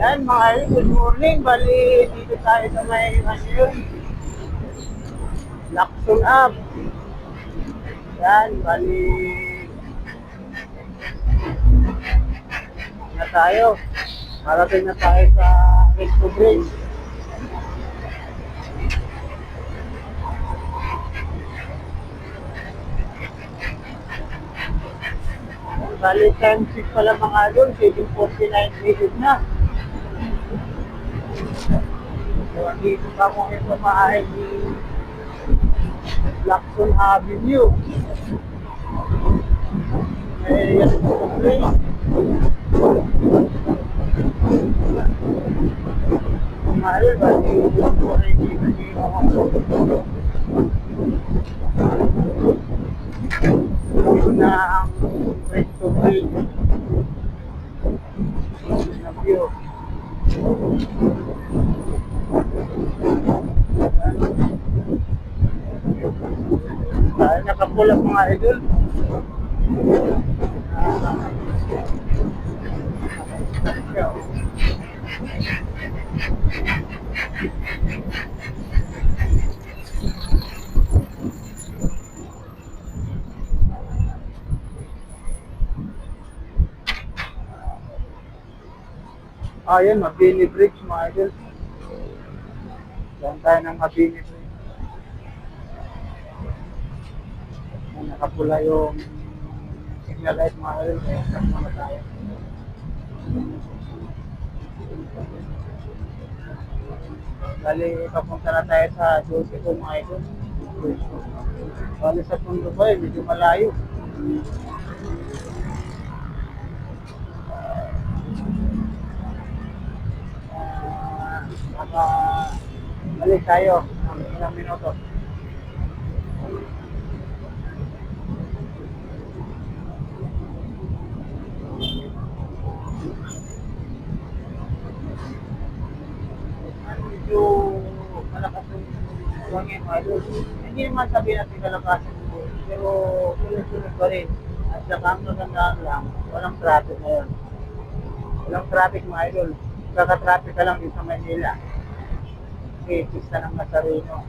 Yan mga idol, good morning. Bali, dito tayo sa may yun, Lacson Up. Yan, bali na tayo. Marating na tayo sa Resto Bridge. Bali, time 6 pala mga idol, 7:49 minutes na. So, dito pa kung ito maaay ni Lacson Avenue. May Resto Bridge. Mga idol, bali dito po ay na ang Resto Bridge na view. Nakapulap mga idol. Yan, Mabini Bridge mga idol. Yan tayo ng Mabini Bridge. Yan, nakapula yung signal light mga idol. Kaya stop muna tayo. Bali, papunta na tayo sa duty ko mga idol. Bali sa Tondo ba medyo malayo. Balik tayo ng ilang minuto. Medyo malakas yung buwangin mga idol. Hindi naman sabihin natin kalakasan mo, pero tuloy-tuloy pa rin. At saka ang magandaan lang, walang traffic ngayon. Walang traffic mga idol. Kaka-traffic ka lang din sa Manila. Okay, pista ng Nazareno.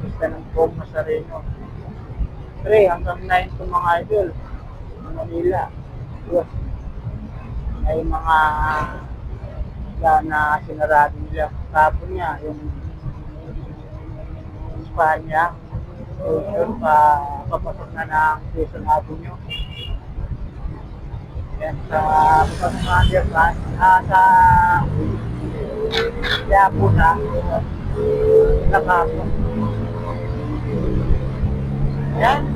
Pista ng Pong Nazareno. 3 hanggang 9 itong mga idol. Manila. Yes. May mga na sinarado nila. Tapos niya, yung Espanya. So, yun papasok na ng Quezon Avenue. Yan, sa Pagkakas, sa Yapo na, nakapon. Yan,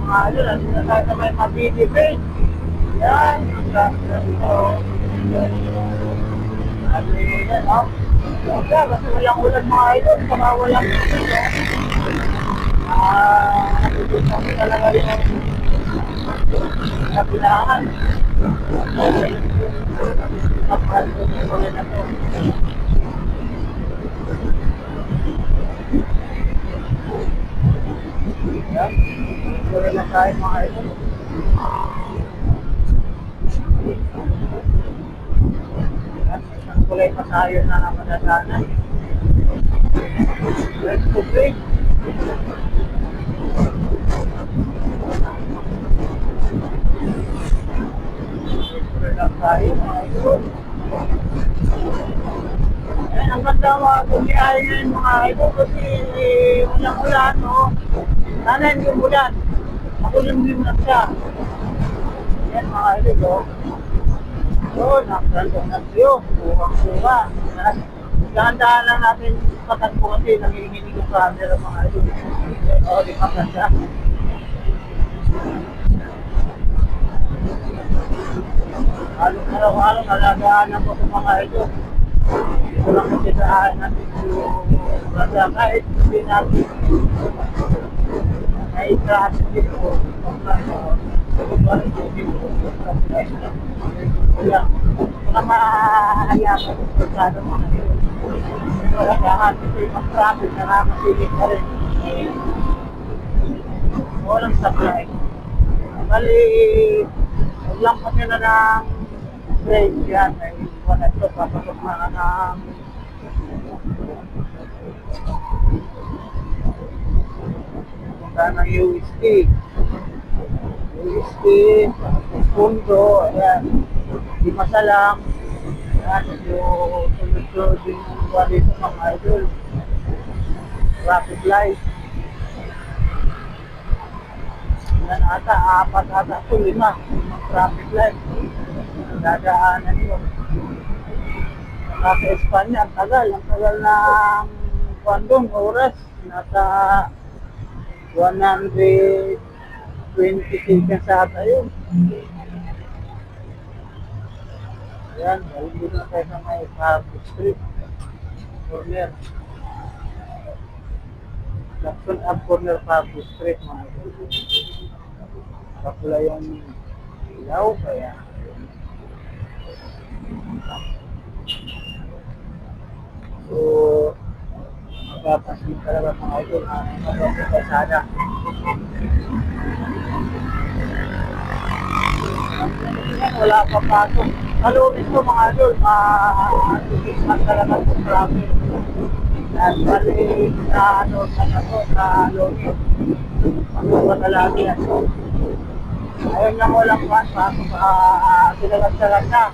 mga idol, nandito na tayo sa may Mabini Bridge. Yan, yan, oh. Kasi walang ulan mga idol, saka walang natutulog kami talaga yung kapinahan. Kapag ulan na to. Yan, ulan na tayo mga idol. Kulay pa tayo na madadaanan. Let's go big. Kulay lang tayo mga idol. Ayan, ang ganda mga bumiyahe ngayon mga idol kasi walang ulan, no? Sana hindi umulan. Makulimlim lang siya. Ayan mga idol, no? So, nakasal na siyo. Buwang-buwa. Dahan-dahan lang natin patagpo kasi nangihingi yung camera mga idol. Oo, di ba kasi? Araw-araw nalagaan ako sa mga idol. Ito lang kasi daan natin yung rasa kahit hindi natin naitrahan dito. Mga maayaman sa mga mga lahat ito yung traffic na nakakasigit na rin. Walang supply. Bali, maglampas nyo na ng break yan. wala ito, papasok na ng punta ng UST. UST, Pundo, ayan. Di masalang. Ayan, yung sunod-sunod din yung buwan dito mga idol. Traffic light. Yan ata, apat ata ito, lima. Limang traffic light. Dadaanan yun. Nasa Espanya, ang tagal ng kwandong oras. Nasa 120 seconds ata yun. Ayan, dito na tayo sa may Park Street. Corner. Jackson Ave Corner Park Street mga idol. Kapula yung ilaw, kaya so mapapansin talaga mga idol na magandang kalsada. Wala pa pasok. Kalunis ko mga idol, ma-tutisman talaga sa traffic. At bali sa sa lunis. Pagkuha talaga yan. Ayun lang walang pan, pasok tinagagsagan na.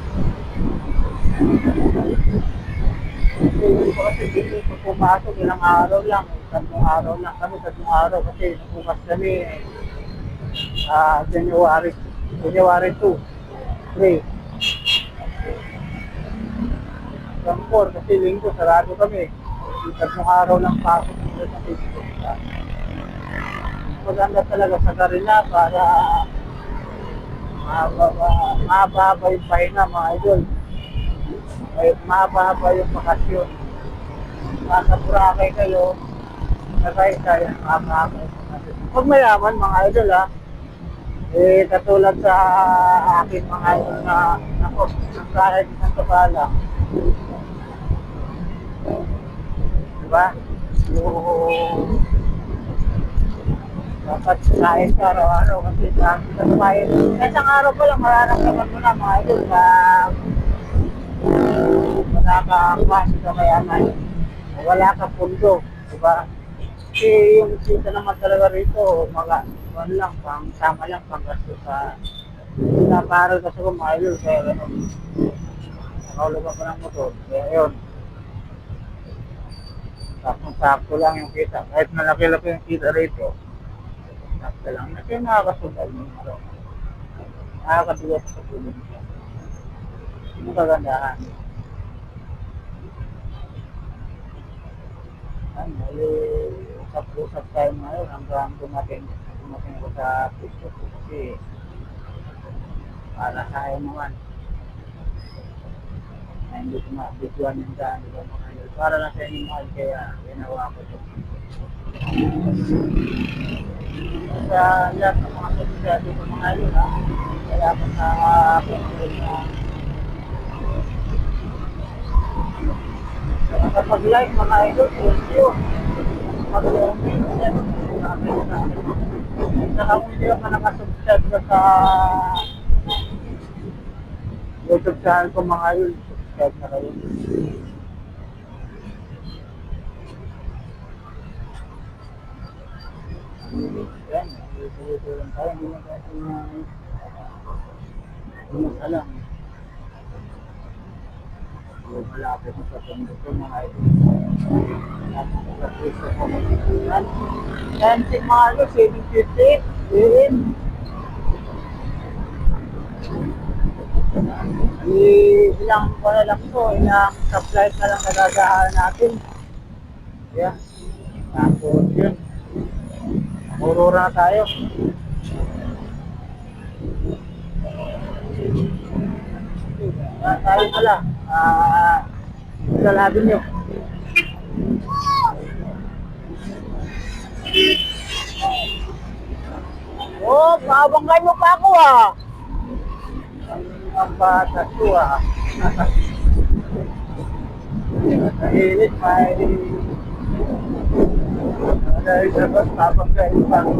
Kasi dito ko pumasok ilang araw lang, 3 araw lang kami, 3 araw kasi bukas kami January 2, 3. Hanggang 4 kasi linggo sarado kami. 3 araw lang pasok dito sa Facebook. Maganda talaga sa Garina para mababa yung pahinga mga idol. Ay, mababa yung bakasyon. Nasa Boracay kayo, nakay tayo, mababa yung bakasyon. Pag mayaman mga idol katulad sa akin mga idol na kahit isang kapala. Diba? Yung dapat kain ka araw-araw kasi sa kumain. Isang araw pa lang mararamdaman mo na mga idol na nakakakuha sa mayaman. Wala kang pundo, diba? Kasi yung kita naman talaga rito, lang, sama lang, pang gasto sa pinaparal kasi kung mga idol, kaya gano'n. Nakaulogan ko ng motor, kaya yun. Sakto lang yung kita, kahit malaki-laki yung kita rito. Sakto lang, kasi nakakasugal mo. Nakakatuwa sa tulong siya. Yung kagandahan. Usap-usap tayo ngayon hanggang dumating ko sa Facebook kasi para sa akin naman na hindi ko ma-bituan yung daan diba mga idol. Para lang sa inyo mahal kaya ginawa ko ito. Sa lahat ng mga sosiyete ko mga idol kaya ako sa Facebook na kapag-like mga idol, thank you. Mag-comment, saka kung hindi ka nakasubscribe sa YouTube channel ko mga idol, subscribe na kayo. Yan, dito lang tayo, hindi na tayo alam. Malapit sa pundo ko mga idol. Yan si Malo, 750. Ilang na lang ito, ilang supply na lang nagagahan natin. Yeah. Tapos yun. Aurora na tayo. Tayo pala. Saladin nyo. Oh, paabanggan mo pa ako Ang bata ko Nahilit, dahil sa bas, paabanggan mo pa ako.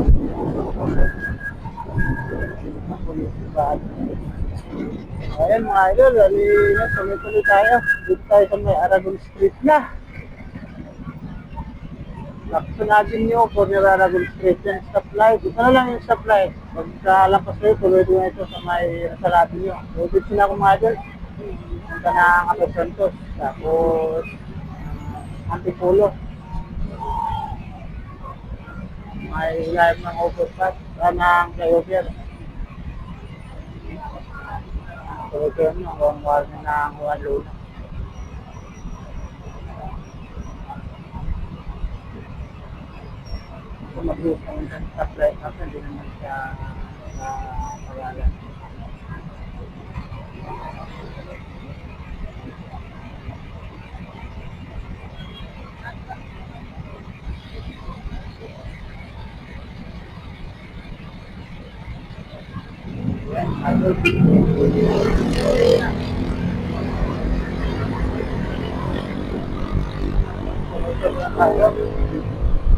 Ayan mga idol, tuloy-tuloy tayo. Dito tayo sa may Aragon Street na. Lakso natin yung corner Aragon Street. Yung stoplight. Ito na lang yung stoplight. Pagkalampas kayo, tuloy doon ito sa may Salado nyo. So, dito na ako mga idol. Punta na ang Atos Santos. Tapos, Antipolo. May live ng overpass. Ng flyover. So, ito yun yung warning ng Waluna. Kung mag-use naman sa stoplight natin, hindi naman siya kawalan.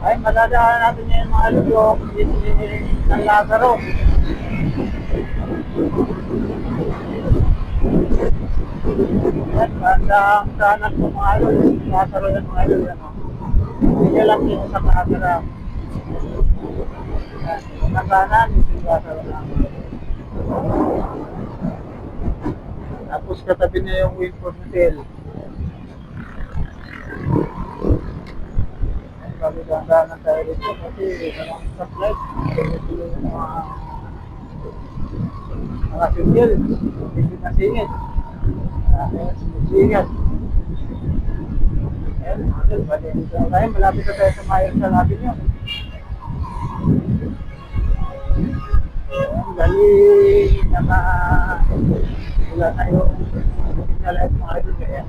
Ay, madadaan natin yung mga lulok ng Lazaro. Yan, bandang kanan po mga lulok. Lazaro yan mga lulok. Hindi lang yung sa Lazaro. Sa kanan, yung Lazaro lang. Tapos katabi na yung Wilford Hotel. Pagdadaanan tayo dito kasi walang stoplight. Ito yung mga signal. Hindi na singit. Singit. Ayan, mga bali dito tayo. Malapit na tayo sa Mayor sa labi nyo. Ayan, bali wala tayo signal at mga idol kaya.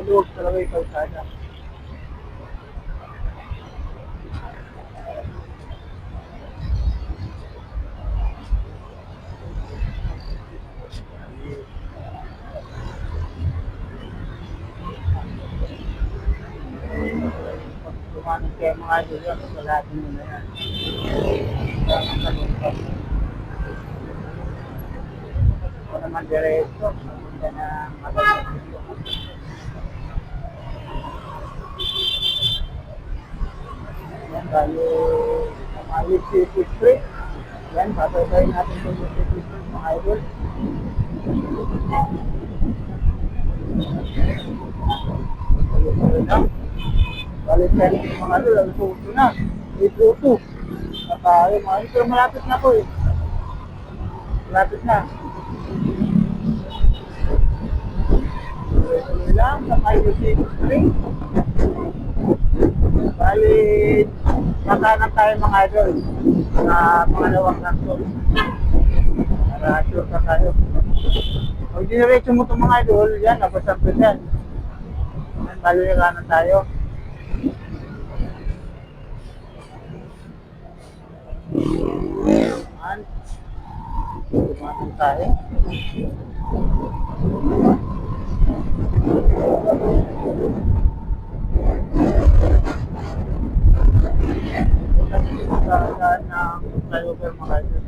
Luwag talaga yung kalsada. Pag kayo mga idol yan, sa lahat nyo na yan. Ito naman diretso. Punta na matapos. Yan, bali sa mga City Street. Yan, patayin natin sa City Street mga idol. Bali tayo mga idol, ang suso na. 802. Tayo mga idol, pero malapit na po eh. Malapit na. Tuloy lang sa Cairo City Street. Bali, makanan tayo mga idol na mga lawang kanton. Para sure ka tayo. Pag diniretso mo itong mga idol, yan, napasampit yan. Bali, kanan tayo. Yan. Tumanan tayo. Ng flyover mga idol.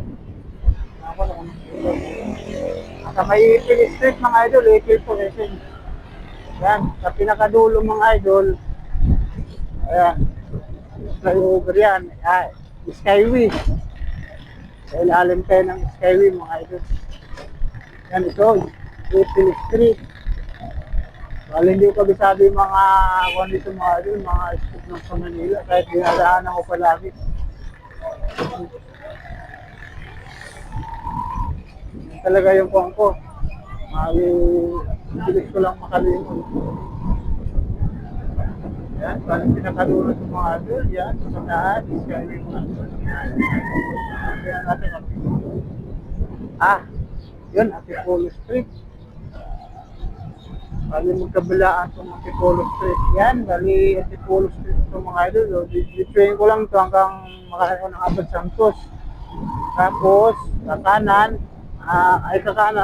Ako na kung sa may Ipil Street mga idol, Ipil po Racing. Yan, sa pinakadulo mga idol, ayan, flyover yan, Skyway. Sa ilalim tayo ng Skyway mga idol. Yan ito, Ipil Street. Well, hindi ko kabisado yung mga kung dito mga idol, mga street ng sa Manila, kahit dinadaanan ko palagi. Talaga yung kuwang ko. Bilis ko lang makalimon. Yan, parang pinakadulo sa mga idol, yan, sa taas, Skyway mga idol. Kaya natin yun, Antipolo Street. Bali magkabilaan sa Antipolo Street. Yan, bali Antipolo Street ito mga idol. Dituin ko lang ito hanggang makakaya ng Atos Santos. Tapos, kakanan,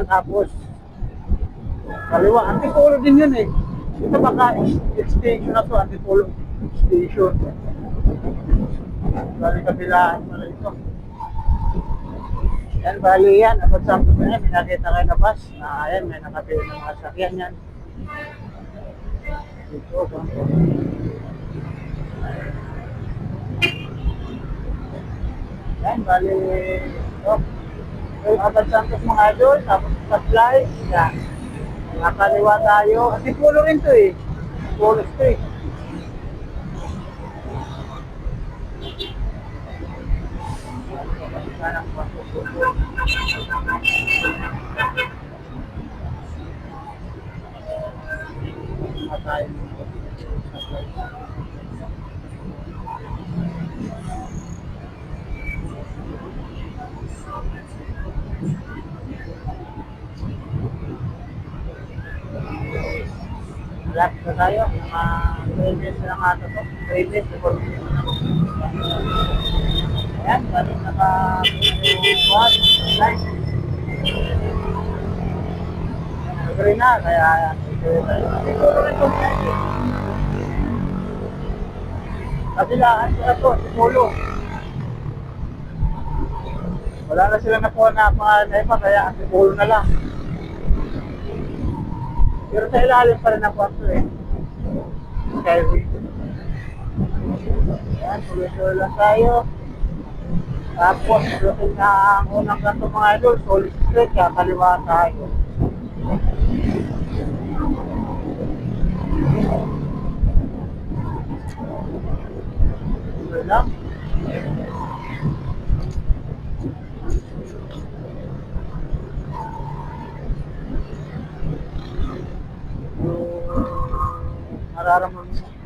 tapos Kaliwa, antipolo din yun eh. Ito baka extension na to, antipolo station. Bali kabilaan pala ito. Yan, bali yan. Abot sampo na yan, may nakita kayo na bus. Na ayan, may nakapili ng mga sakyan yan. Dito, bangko. Yan, bali, oh. Yung Abad Santos mga idol, tapos supply, yan. Nakaliwa tayo. Antipolo rin to eh. Polo Street. Sanang masusuko. Tayo. Malapit na tayo. Mga 3 days na lang ata to. 3 days before we ayan, bali naka-1, line. Agree na, kaya kabilaan sila to, si Polo. Wala na sila nakuha na pangalan na iba, kaya si Polo na lang. Pero sa ilalim pa rin ang kwarto eh. Skyway. Ayan, tuloy-tuloy lang tayo. Tapos, lutin na ang unang kanto mga idol, Solid Street, kaya kaliwa tayo. Tuloy lang.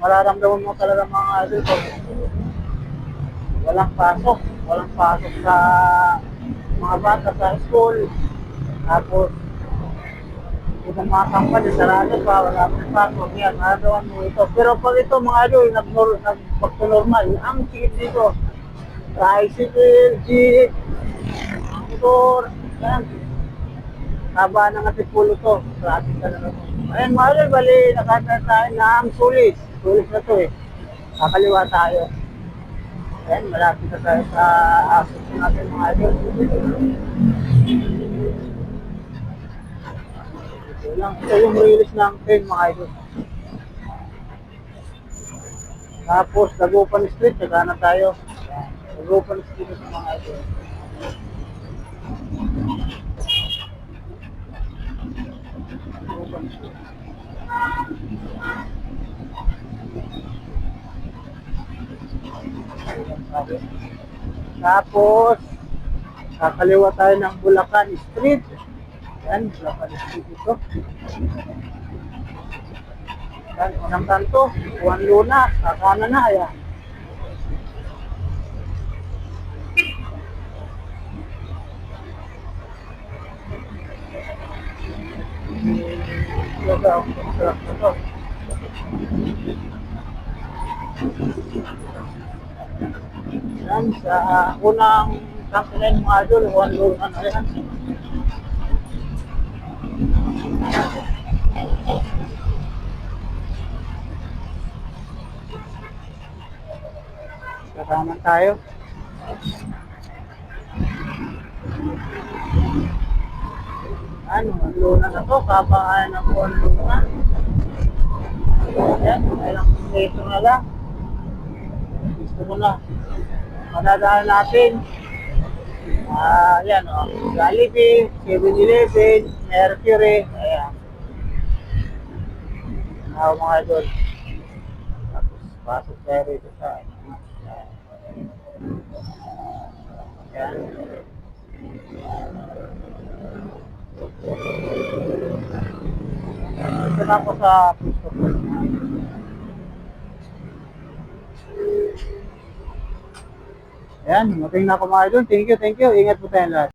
Mararamdaman mo talaga mga idol ko. Walang pasok sa mga bata sa school. Tapos, ibang mga company, sarado pa, wala pang pasok. Yan, mararamdaman mo ito. Pero pag ito mga idol, nagpagto-normal, ang sikit dito. Tricycle, jeep, motor, yan. Haba ng Antipolo to. Traffic talaga to. Ayun mga idol, bali, nakatala tayo na ang sulis. Sulis na to eh. Kakaliwa tayo. Ayan, malapit na tayo sa access natin mga idol. Ito lang. Ito yung release ng train mga idol. Tapos, Dagupan Street, saka na tayo. Dagupan Street mga idol. Dagupan Street. Tapos, kakaliwa tayo ng Bulacan Street. Yan, Bulacan Street ito. Yan, unang kanto, Juan Luna, kakana na, ayan. Sarap na to. Yan, sa unang kanto mga idol, Juan Luna na yan. Kasama tayo. Ano, Luna na to, kabahan ng Juan Luna. Yan, ilang peso na lang. Gusto mo na. Madadaan natin. Yan o. Jollibee, 7-Eleven, Mercury. Ayan. Ako mga idol. Tapos, pasok tayo rito sa yan. Ito na ako sa pusto ko. Ayan, mating na ako mga idol. Thank you. Ingat po tayong lahat.